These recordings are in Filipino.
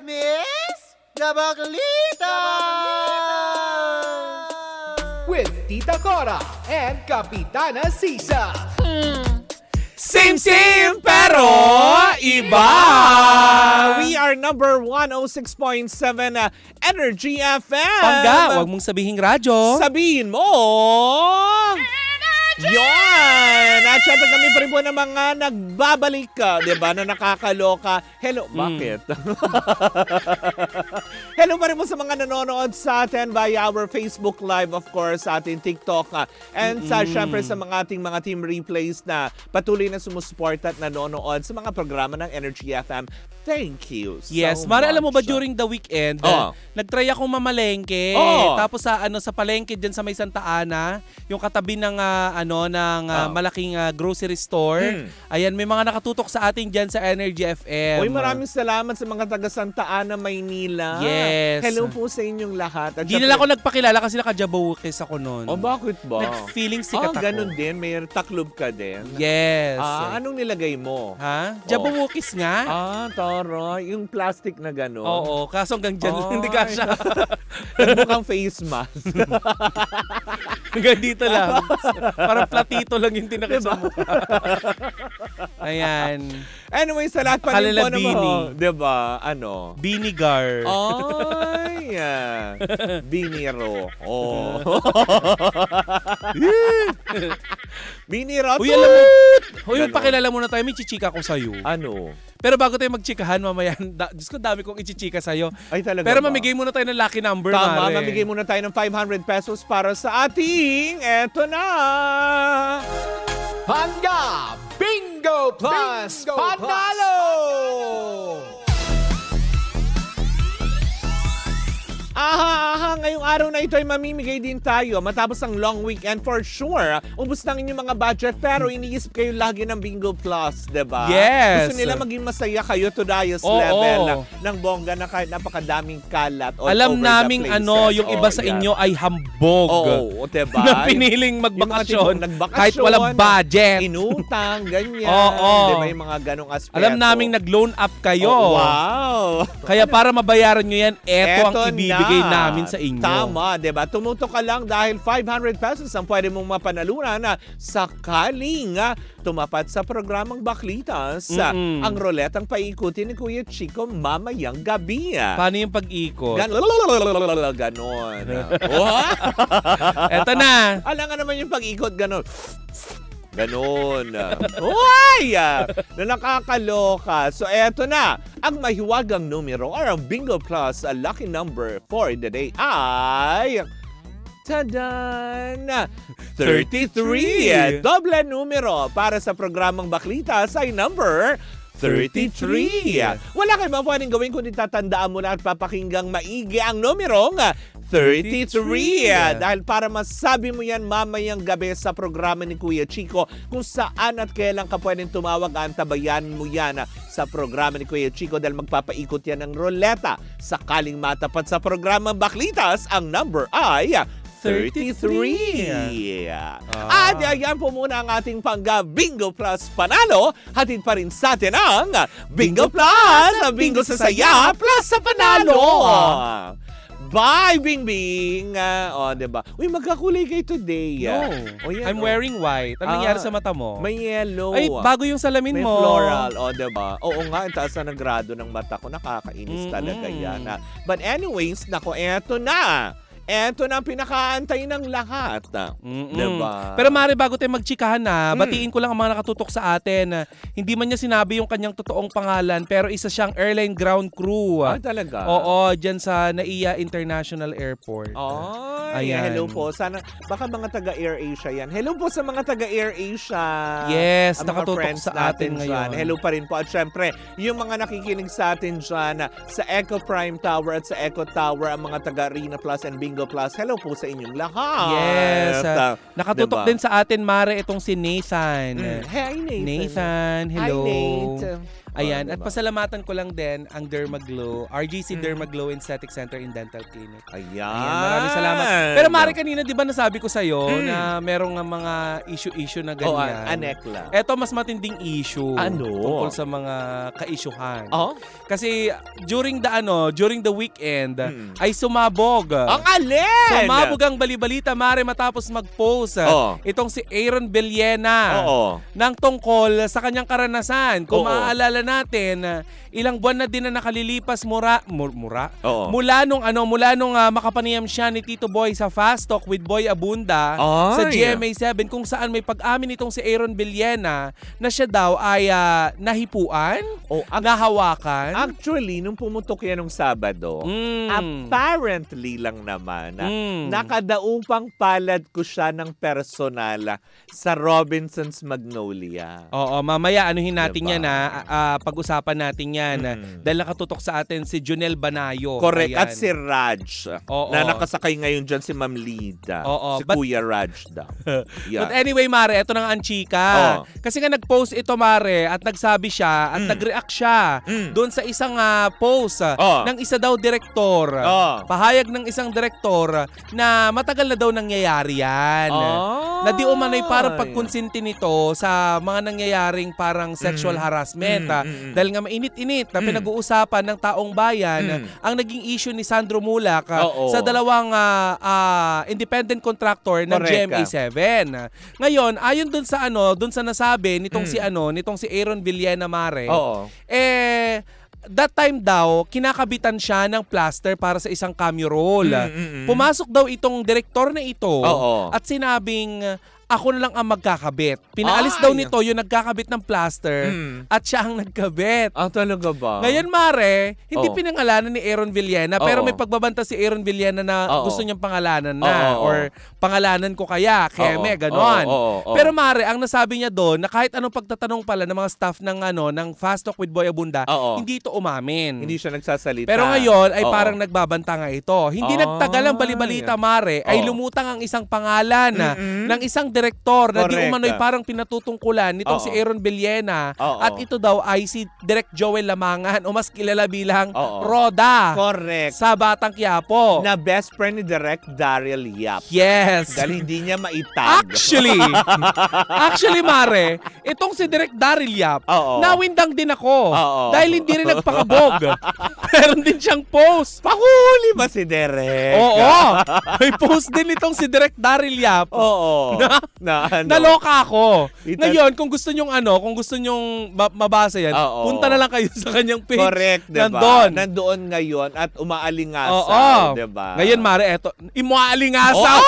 Miss Gabaglita! With Tita Cora and Kapitana Sisa. Same pero iba! We are number 106.7 Energy FM. Pangga, wag mong sabihin radyo. Sabihin mo! Yan! At syempre kami pa rin po ng mga nagbabalik ka, diba, na nakakaloka. Hello, bakit? Hello pa rin po sa mga nanonood sa atin via our Facebook Live, of course, sa ating TikTok. And sa syempre sa mga ating mga team replays na patuloy na sumusuporta at nanonood sa mga programa ng Energy FM. Thank you so Yes, much. Mare, alam mo ba during the weekend, nagtry akong mamalengke. Tapos sa palengke diyan sa may Santa Ana, yung katabi ng malaking grocery store. Ayan, may mga nakatutok sa atin diyan sa Energy FM. Uy, maraming salamat sa mga taga Santa Ana, Maynila. Yes. Hello po sa inyong lahat. Hindi nila ako nagpakilala kasi naka-Jabawukis ako noon. Oh, bakit ba? Nag-feeling sikat ako. Ganun din. May taklob ka din. Yes. Anong nilagay mo? Ha? Jabawukis nga. Taray. Yung plastic na gano'n. Oo, kaso hanggang dyan hindi ka siya. Nagmukhang face mask. Hanggang dito lang. Parang platito lang yung tinakit sa mukha. Ayan. Anyway, sa lahat pa rin po naman. Diba? Vinegar. Ay, Biniro. Oh. Biniro. Uy, alam mo. Uy, pakilala muna tayo. May chichika ko sa'yo. Ano? Pero bago tayo magchikahan mamaya, Diyos ko, dami kong ichichika sa'yo. Ay, talaga Pero ba? mamigay muna tayo ng lucky number, Tama, Mare. mamigay muna tayo ng 500 pesos para sa ating, eto na! Pangga Bingo Plus Panalo! Ngayong araw na ito ay mamimigay din tayo matapos ang long weekend for sure. Ubus ng inyong mga budget pero iniisip kayo lagi ng Bingo Plus, diba? Yes. Gusto nila maging masaya kayo to the highest level ng bongga na kahit napakadaming kalat all alam over naming the places. yung iba sa inyo ay hambog. Oo, diba? Na piniling magbakasyon kahit walang budget. Inutang, ganyan. Oo. Diba yung mga ganong aspeto. Alam naming nag-loan up kayo. Wow. Kaya para mabayaran nyo yan, eto ang ibibigay namin sa inyo. Tama, diba? Tumutok ka lang dahil 500 pesos ang pwede mong mapanalunan na sakaling tumapat sa programang Baklitas. Ang roletang paikutin ni Kuya Chico mamayang gabi. Paano yung pag-ikot? Ganon. Eto na. Alam nga naman yung pag-ikot, ganon. Ganon. Uy! Na nakakaloka. So, eto na. Ang mahiwagang numero or ang Bingo Plus lucky number for the day ay... Tadan! 33! Doble numero para sa programang Baklitas ay number 33. Wala kayo ba pwedeng gawin kundi tatandaan mo na at papakinggang maigi ang numerong 33. Dahil para masabi mo yan mamayang gabi sa programa ni Kuya Chico kung saan at kailan ka pwedeng tumawag, antabayan mo yan sa programa ni Kuya Chico dahil magpapaikot yan ng roleta. Sakaling matapat sa programang Baklitas, ang number ay 33. At yan po muna ang ating Pangga Bingo Plus Panalo. Hatid pa rin sa atin ang Bingo Plus! Bingo sa saya plus sa panalo! Bye, Bing Bing! Diba? Uy, magkakulay kayo today. No. I'm wearing white. Ano nangyari sa mata mo? May yellow. Ay, bago yung salamin may mo. May floral. Diba? Oo nga, ang taas na ng grado ng mata ko. Nakakainis talaga yan. But anyways, nako, eto na. Eto na ang pinakaantay ng lahat. Diba? Pero Mare, bago tayo magchikahan batiin ko lang ang mga nakatutok sa atin. Hindi man niya sinabi yung kanyang totoong pangalan, pero isa siyang airline ground crew. Talaga? Oo, dyan sa NAIA International Airport. Ayan. Hello po. Sana, baka mga taga-Air Asia yan. Hello po sa mga taga-Air Asia. Yes, ang nakatutok sa atin ngayon. Hello pa rin po. At syempre, yung mga nakikinig sa atin dyan sa Eco Prime Tower at sa Eco Tower, ang mga taga-Arena Plus and Bingo Plus, hello po sa inyong lahat. Yes. Nakatutok din sa atin, Mare, itong si Nathan. Hi, Nathan. Nathan, hello. Hi, Nate. Ayan, diba? at pasalamatan ko lang din ang Dermaglow, RGC Dermaglow Aesthetic Center and Dental Clinic. Ayan. Maraming salamat. Pero Mari, kanina di ba nasabi ko sa'yo na merong mga issue na ganyan? Anekla. Eto mas matinding issue. Ano? Tungkol sa mga ka-issuehan. Oh? Kasi during the weekend, ay sumabog. Ang alin! Sumabog ang balibalita, Mari, matapos mag-post itong si Aaron Villena ng tungkol sa kanyang karanasan. Kung maaalala natin, ilang buwan na din na nakalilipas mula nung makapanayam siya ni Tito Boy sa Fast Talk with Boy Abunda sa GMA7, kung saan may pag-amin itong si Aaron Villena na siya daw ay nahipuan, nahawakan. Actually, nung pumutok yan nung Sabado, apparently lang naman, nakadaupang palad ko siya ng personal sa Robinson's Magnolia. Oo, mamaya anuhin natin yan pag-usapan natin yan. Dahil nakatutok sa atin si Junel Banayo. Correct. Ayan. At si Raj, na nakasakay ngayon dyan si Ma'am Lida. Si Kuya Raj daw. But anyway, Mare, ito na nga ang chika. Kasi nga nag-post ito, Mare, at nagsabi siya at nag-react siya doon sa isang post ng isa daw direktor. Pahayag ng isang direktor na matagal na daw nangyayari yan. Na di umano'y parang pagkonsinti nito sa mga nangyayaring parang sexual harassment. Dahil nga mainit-init na pinag-uusapan ng taong bayan ang naging issue ni Sandro Mulak sa dalawang independent contractor ng GMA7. Ngayon, ayon dun sa nasabi nitong si Aaron Villena, Mare, that time daw, kinakabitan siya ng plaster para sa isang cameo roll. Pumasok daw itong direktor na ito at sinabing, ako na lang ang magkakabit. Pinaalis daw nito yung nagkakabit ng plaster at siya ang nagkabit. Talaga ba? Ngayon, Mare, hindi pinangalanan ni Aaron Villena, pero may pagbabanta si Aaron Villena na gusto niyang pangalanan na or pangalanan ko kaya, Keme, ganon. Pero Mare, ang nasabi niya doon na kahit anong pagtatanong pala ng mga staff ng Fast Talk with Boy Abunda, hindi ito umamin. Hindi siya nagsasalita. Pero ngayon ay parang nagbabanta nga ito. Hindi nagtagal ang balibalita, Mare, ay lumutang ang isang pangalan ng isang direktor na di umano'y parang pinatutungkulan nitong si Aaron Villena. At ito daw ay si Direk Joel Lamangan o mas kilala bilang Roda. Correct. Sa Batang Quiapo. Na best friend ni Direk Daryl Yap. Yes. Dahil hindi niya maitag. Actually, Mare, itong si Direk Daryl Yap, nawindang din ako. Dahil hindi rin nagpakabog. Meron din siyang post. Pakuli ba si Direk? May post din itong si Direk Daryl Yap. Naloka ako. Ngayon, kung gusto nyong mabasa yan, punta na lang kayo sa kanyang page. Correct, diba? Nandoon ngayon at umaalingasa, diba? Ngayon, Mare, eto, umaalingasa.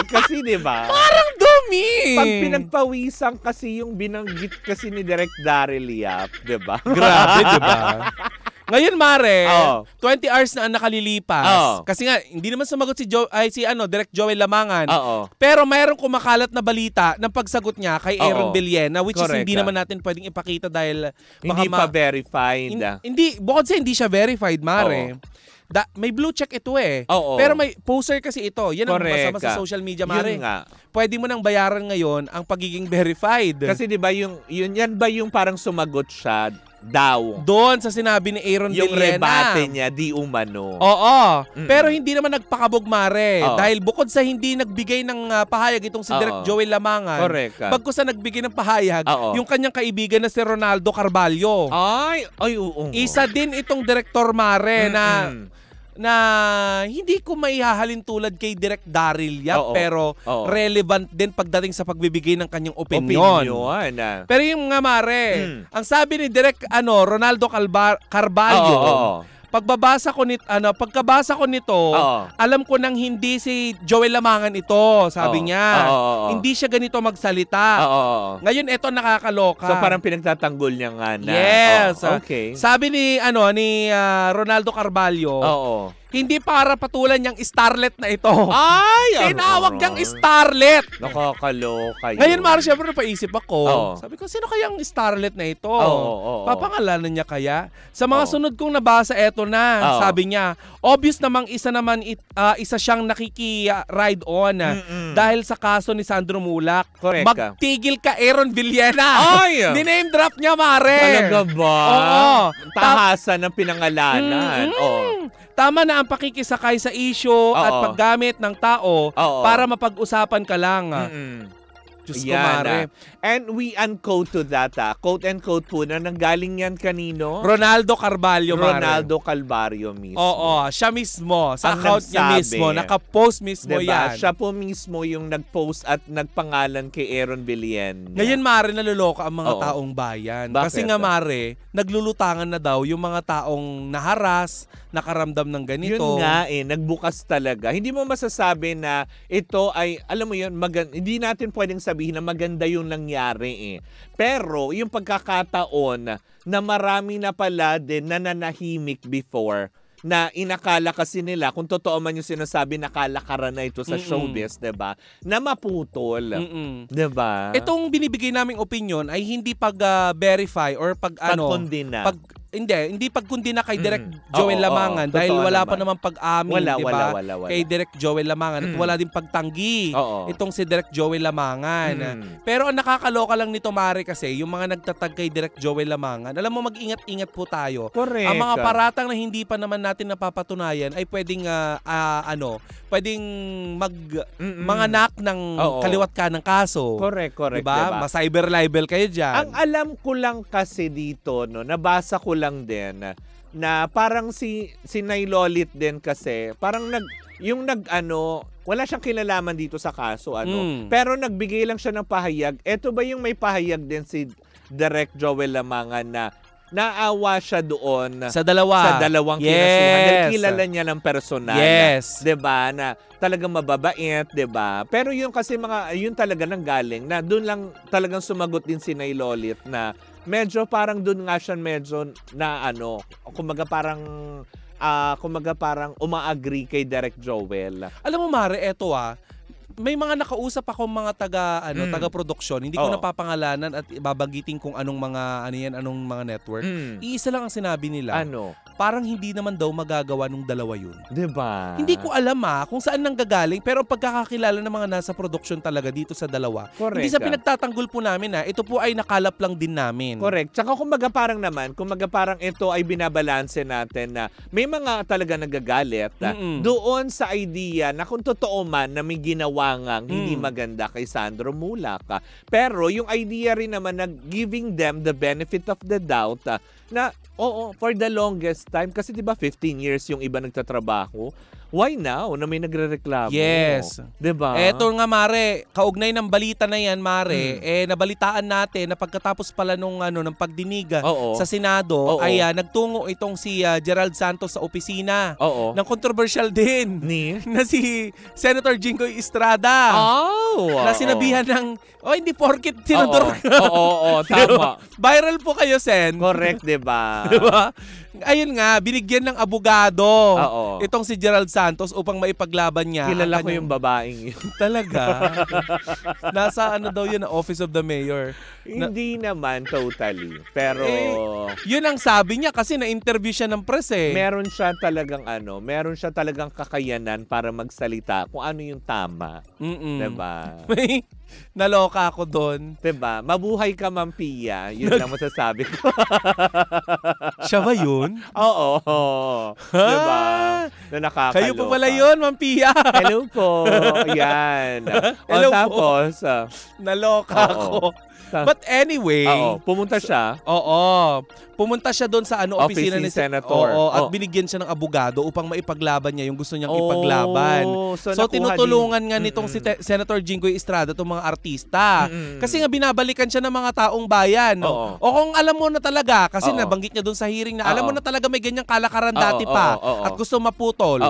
Kasi diba? Parang dumi. Pag pinagpawisan kasi yung binanggit kasi ni Direk Daryl Yap, diba? Grabe, diba? Ngayon, Mare, 20 hours na ang nakalilipas. Kasi nga, hindi naman sumagot si Direk Joel Lamangan. Pero mayroong kumakalat na balita ng pagsagot niya kay Aaron Villena, which is hindi naman natin pwedeng ipakita dahil hindi pa verified. Bukod sa hindi siya verified, Mare. May blue check ito Pero may poster kasi ito. Yan ang masama sa social media, Mare. Yun nga. Pwede mo nang bayaran ngayon ang pagiging verified. Kasi 'di ba yan ba yung parang sumagot siya daw doon sa sinabi ni Aaron Villena. Yung rebate niya, di umano. Pero hindi naman nagpakabog, Mare. Dahil bukod sa hindi nagbigay ng pahayag itong si Direk Joel Lamangan, bagkus sa nagbigay ng pahayag, yung kanyang kaibigan na si Ronaldo Carvalho. Isa din itong direktor, Mare, na hindi ko maihahalin tulad kay Direk Daryl Yap, pero relevant din pagdating sa pagbibigay ng kanyang opinion. Pero yung nga, Mare, ang sabi ni Direk Ronaldo Carvalho, pagkabasa ko nito, alam ko nang hindi si Joel Lamangan ito, sabi niya. Hindi siya ganito magsalita. Ngayon, ito nakakaloka. So parang pinagtatanggol niya nga na. Yes. Okay. Sabi ni Ronaldo Carvalho, hindi para patulan yung starlet na ito. Ay! Tinawag niyang starlet. Nakakaloka yun. Ngayon, Mara, syempre napaisip ako. Oo. Sabi ko, sino kayang starlet na ito? Oo. Papangalanan niya kaya? Sa mga sunod kong nabasa, eto na. Oo. Sabi niya, obvious namang isa siyang nakiki-ride on dahil sa kaso ni Sandro Mulak. Correct. Magtigil ka, Aaron Villena. Ay! Ni-name drop niya, Mare. Talaga ba? Oo. Tahasan ng pinangalanan. Oo. Tama na ang pakikisakay sa issue at paggamit ng tao para mapag-usapan ka lang. Diyos ko, Mare. And we unquote to that, quote and quote po na nanggaling yan kanino? Ronaldo Carvalho, Mare. Ronaldo Calvario mismo. Oo, siya mismo. Sa Ang account niya nagsabi. mismo. Nakapost mismo Diba? yan. Siya po mismo yung nag-post at nagpangalan kay Aaron Villena. Ngayon, Mare, naloloka ang mga Oo. taong bayan. Bakit? Kasi nga, Mare, naglulutangan na daw yung mga taong naharas, nakaramdam ng ganito. Yun nga nagbukas talaga. Hindi mo masasabi na ito ay, alam mo yun, hindi natin pwedeng sabihin na maganda yung nangyari Pero yung pagkakataon na marami na pala din na nanahimik before, na inakala kasi nila, kung totoo man yung sinasabi, nakalakaran na ito sa showbiz, diba? Na maputol. Diba? Itong binibigay naming opinion ay hindi pag-verify or pagkondina. Hindi pagkundina kay Direk Joel Oo, Lamangan dahil totoo wala naman. pa namang pag-amin, di ba? Wala. Kay Direk Joel Lamangan at wala din pagtanggi itong si Direk Joel Lamangan. Pero ang nakakaloka lang nito, Mare, kasi yung mga nagtatag kay Direk Joel Lamangan, alam mo, mag-ingat-ingat po tayo. Correct. Ang mga paratang na hindi pa naman natin napapatunayan ay pwedeng pwedeng manganak ng kaliwat ka ng kaso. Correct, diba? Ma-cyber libel kayo dyan. Ang alam ko lang kasi dito, nabasa ko lang din na parang si Nay Lolit din kasi, parang wala siyang kinalaman dito sa kaso, pero nagbigay lang siya ng pahayag. Eto ba yung may pahayag din si Direk Joel Lamangan na naawa siya doon sa dalawang kinasuhan dahil kilala niya ng personal. Yes. 'Di ba? Na talagang mababait, 'di ba? Pero yung kasi yun talaga nang galing na doon lang talagang sumagot din si Nay Lolit na medyo parang doon nga siya medyo na kumbaga parang uma-agree kay Direk Joel. Alam mo, Mare, eto may mga nakausap ako mga taga-produksyon. Hindi ko napapangalanan at babagitin kung anong mga network. Iisa lang ang sinabi nila. Parang hindi naman daw magagawa nung dalawa yun. Diba? Hindi ko alam kung saan nanggagaling, pero ang pagkakakilala ng mga nasa production talaga dito sa dalawa. Correct. Hindi sa pinagtatanggol po namin ito po ay nakalap lang din namin. Correct. Tsaka kumbaga parang ito ay binabalanse natin na may mga talaga nagagalit doon sa idea na kung totoo man na may ginawa hindi maganda kay Sandro Mulak. Pero yung idea rin naman na giving them the benefit of the doubt na for the longest time, kasi diba 15 years yung iba nagtatrabaho, why now na may nagrereklamo? Yes. Diba? Eto nga, Mare, kaugnay ng balita na yan, Mare, nabalitaan natin na pagkatapos pala ng pagdinig sa Senado, ay nagtungo itong si Gerald Santos sa opisina ng controversial din na si Senator Jinggoy Estrada. Na sinabihan ng, hindi porkit senador ka. Tama. Viral po kayo, Sen. Correct, diba? Diba? Ayun nga, binigyan ng abogado itong si Gerald Santos upang maipaglaban niya. Kilala ko yung babaeng yun. Talaga? Nasa daw yun, Office of the Mayor. Hindi naman totally. Pero yun ang sabi niya kasi na-interview siya ng press meron siya talagang kakayanan para magsalita kung ano yung tama. Diba? Naloka ako doon. Diba? Mabuhay ka, Ma'am Pia. Yun lang masasabi ko. Siya ba yun? Oo. Diba? Na nakakaloka. Kayo po pala yun, Ma'am Pia. Hello po. Yan. Hello tapos, naloka ako. But anyway, pumunta siya. Pumunta siya doon sa opisina ni Senator. At binigyan siya ng abogado upang maipaglaban niya yung gusto niyang ipaglaban. So tinutulungan nga nitong si Senator Jinggoy Estrada itong mga artista. Kasi nga binabalikan siya ng mga taong bayan. O kung alam mo na talaga, kasi nabanggit niya doon sa hearing na alam mo na talaga may ganyang kalakaran dati pa at gusto maputol.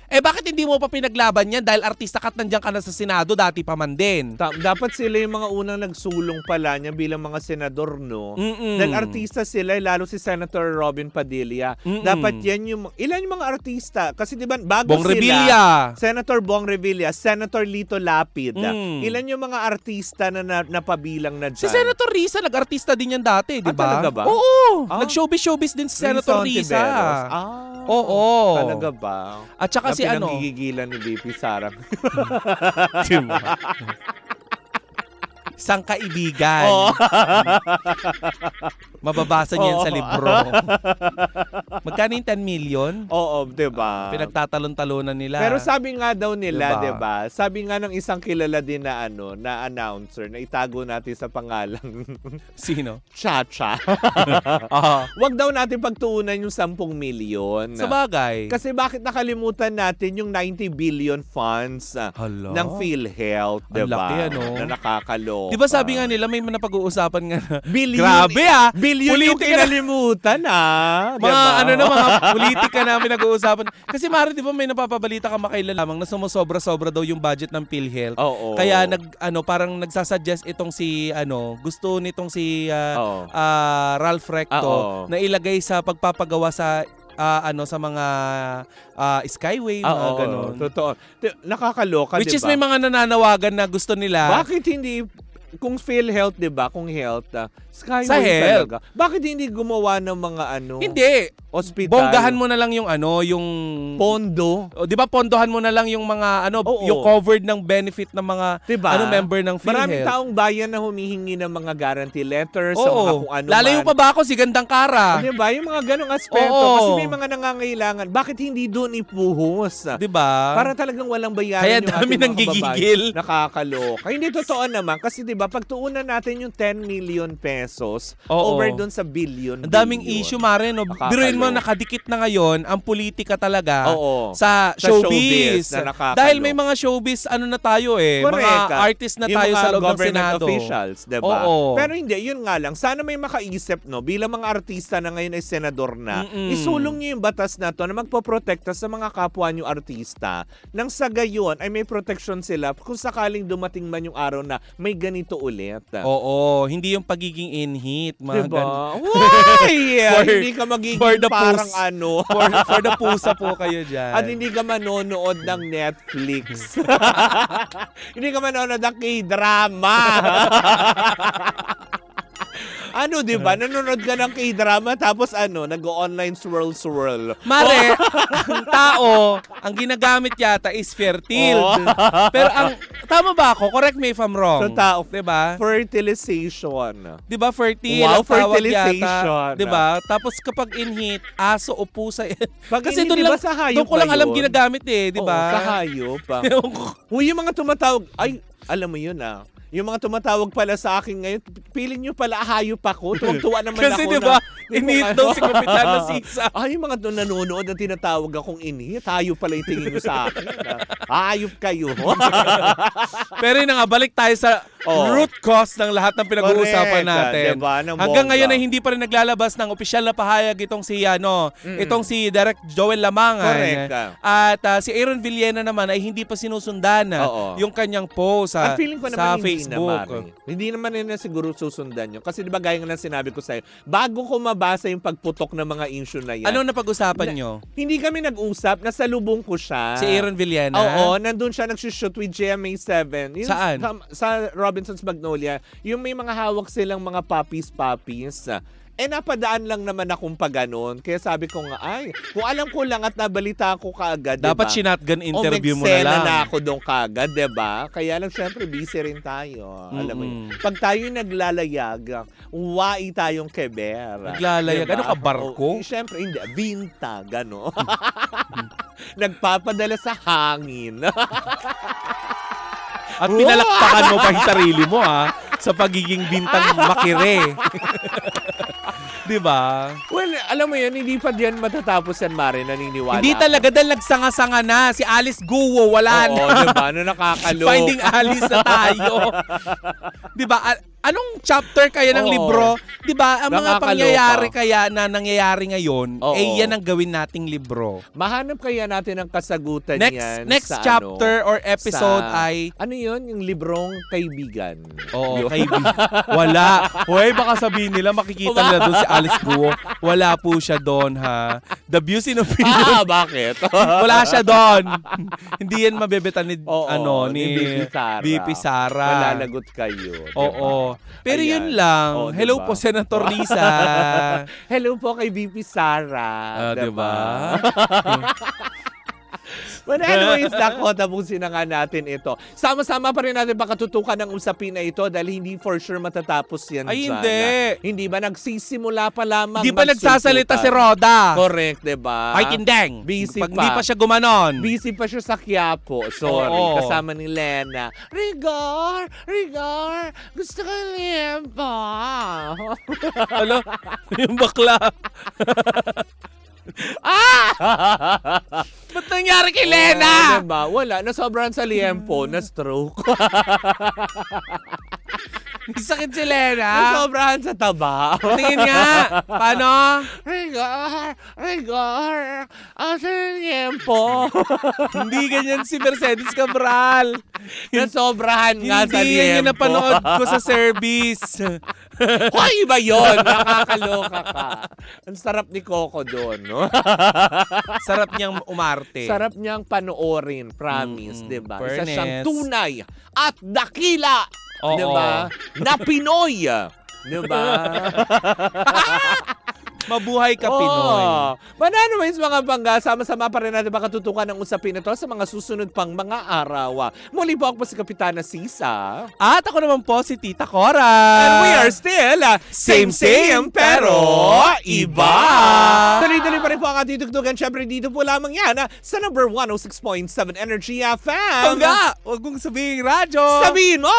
Bakit hindi mo pa pinaglaban yan? Dahil artista ka at nandiyan ka na sa Senado, dati pa man din. Dapat sila yung mga unang nagsulong pala niya bilang mga senador, no? Dahil artista sila, lalo si Senator Robin Padilla. Dapat yan yung, ilan yung mga artista? Kasi di ba, bago Bong sila, Revilla. Senator Bong Revilla, Senator Lito Lapid. Ilan yung mga artista na napabilang na dyan? Si Senator Risa, nag-artista din yan dati, di ba? Talaga ba? Oo! Nag-showbiz din si Senator Risa. Oo. Talaga ba? At saka si ano? Pinanggigigilan ni BP Sara. Isang kaibigan. Mababasa niyan sa libro. Magkano yung 10 million? Oo, diba? Pinagtatalon-talunan nila. Pero sabi nga daw nila, diba? diba? Sabi nga ng isang kilala din na na announcer na itago natin sa pangalan. Sino? Chacha. Wag daw natin pagtuunan yung 10 milyon. Sa bagay. Kasi bakit nakalimutan natin yung 90 billion funds ng PhilHealth, diba? Ang laki, ano? Na nakakaloka. Diba sabi nga nila may napag-uusapan nga na, billion, grabe billion yung kinalimutan mga diba? mga politika na pinag-uusapan. Kasi Mari, di ba may napapabalita ka makailan lamang na sumusobra-sobra daw yung budget ng PhilHealth. Kaya parang nagsasuggest itong si gusto nitong si Ralph Recto na ilagay sa pagpapagawa sa sa mga Skyway, mga ganon. Totoo. Nakakaloka, Which diba? is may mga nananawagan na gusto nila. Bakit hindi, kung PhilHealth, diba? Kung health, Skyway sa health talaga. Bakit hindi gumawa ng mga Hindi. hospital? Bonggahan mo na lang yung yung pondo. O, di ba pondohan mo na lang yung mga yung covered ng benefit ng mga diba? Member ng PhilHealth. Maraming taong bayan na humihingi ng mga guarantee letters sa mga kung ano lalayo pa ba ako si Gandang Kara? Diba? Yung mga ganong aspeto. Kasi may mga nangangailangan. Bakit hindi doon ipuhos? Diba? Para talagang walang bayaran kaya yung dami ating nang mga kababayan. gigigil. Nakakaloka. Hindi totoo naman. Kasi diba, pagtuunan natin yung 10 million pesos over doon sa billion. Ang daming issue, Mare. No? Biruin mo, nakadikit na ngayon ang politika talaga sa showbiz. Dahil may mga showbiz, na tayo Correct. mga artist na tayo sa loob ng Senado. Officials, diba? Pero hindi, yun nga lang. Sana may makaisip, no, bilang mga artista na ngayon ay senador na, isulong niyo yung batas na to na magpoprotekta sa mga kapwa niyo artista nang sa gayon ay may protection sila kung sakaling dumating man yung araw na may ganito ulit. Hindi yung pagiging in-hit. Diba? Why? Hindi ka magiging parang for the pusa po kayo dyan. At hindi ka manonood ng Netflix. Hindi ka manonood ng K-drama. Diba? Nanonood ka ng K-drama tapos nag-online swirl. Mare, ang tao, ang ginagamit yata is fertile. Pero tama ba ako? Correct me if I'm wrong. So, tao, diba? Fertilization. Diba, fertile? Wow, ang tawag fertilization. Yata, diba? Tapos kapag in-hit, aso o pusa. Kasi doon diba, sa hayop ko lang alam ginagamit diba? Sa hayop. Yung mga tumatawag, alam mo yun Yung mga tumatawag pala sa akin ngayon, piling nyo pala hayop ako. Tuwag-tuwa naman kasi ako. Kasi diba, inhit daw si Kapitan na Sisa. Yung mga nanonood na tinatawag akong inhit, hayop pala yung tingin nyo sa akin. Hayop kayo. Pero yun nga, balik tayo sa root cause ng lahat ng pinag-uusapan natin. Diba? Hanggang ngayon ay hindi pa rin naglalabas ng opisyal na pahayag itong si Direk Joel Lamangan. Correct. At si Aaron Villena naman ay hindi pa sinusundan yung kanyang post sa Facebook. Hindi naman nila siguro susundan yun. Kasi diba gaya nga na sinabi ko sa'yo, bago ko mabasa yung pagputok ng mga issue na yan. Ano napag-usapan nyo? Hindi kami nag-usap. Nasalubong ko siya. Si Aaron Villena? Oo, nandun siya nagsushoot with GMA7. Saan? Sa Robinson's Magnolia. Yung may mga hawak silang mga puppies. Napadaan lang naman akong pa ganun. Kaya sabi ko nga, kung alam ko lang at nabalita ko kaagad, dapat sinatgan interview mo na lang. na ako doon kaagad, diba? Kaya lang syempre busy rin tayo. Alam mo yun. Pag tayo naglalayag, wai tayong keber. Naglalayag? Diba? Ano ka, barko? Syempre, hindi. Vinta, gano. Nagpapadala sa hangin. At pinalakpakan mo pa yung sarili mo sa pagiging bintang makire. Diba? Well, alam mo yun, hindi pa diyan matatapos yan, Mare, naniniwala. Hindi talaga dahil nagsanga-sanga na. Si Alice Guo, wala na. Oo, diba? Nakakaloka. Finding Alice na tayo. Diba? Anong chapter kaya ng Oo. libro? 'Di ba? Ang mga Nakakaloka. pangyayari kaya na nangyayari ngayon, Oo. yan ang gawin nating libro. Mahanap kaya natin ang kasagutan yan Next sa chapter or episode sa- ay ano yun? Yung librong kaibigan. Oo, Yun. kaibigan. Wala. Hoy, baka sabihin nila makikita nila doon si Alice Guo. Wala po siya doon, ha. The views and opinions. Bakit? Wala siya doon. Hindi yan mabebetan ni Oo, ni VP Sara. VP Sara. Malalagot kayo. Oo. Pero Ayan. yun lang. Oo, Hello diba? po, Senator Risa. Hello po kay VP Sara. Diba? But anyways, tapusin na nga natin ito. Sama-sama pa rin natin pakatutukan ng usapin na ito dahil hindi for sure matatapos yan Ay, dyan. hindi. Hindi ba nagsisimula pa lamang Hindi pa nagsasalita si magsulputan? Roda. Correct, diba? Ay, kindeng. Busy Pag pa. hindi pa siya gumanon. Busy pa siya sa Quiapo. Sorry. Oo. Kasama ni Lena. Rigor! Gusto ko liempo. Alo, yung bakla. Ba't nangyari kay Lena? Diba? Wala. Nasobrahan sa liempo. Na-stroke. May sakit si Lena. Nasobrahan sa taba. Tingin nga. Paano? Rigor. Sa liempo. Hindi ganyan si Mercedes Cabral. Nasobrahan nga sa Hindi liempo. yan yung napanood ko sa service. Hoy, iba yun. Nakakaloka ka. Ang sarap ni Coco doon, no? Sarap niyang umarte. Sarap niyang panoorin, promise, di ba? Isa fairness. siyang tunay at dakila, Oo. di ba? Na Pinoy, di ba? Mabuhay ka, Pinoy. But anyways, mga bangga, sama-sama pa rin natin makatutukan ng usapin ito sa mga susunod pang mga araw. Muli po ako po si Kapitana Sisa. At ako naman po si Tita Cora. And we are still same pero iba. Tuloy-tuloy pa rin po ang ating tugtugan. Siyempre dito po lamang yan sa number 106.7 Energy FM. Bangga! Huwag mong sabihin radyo. Sabihin mo!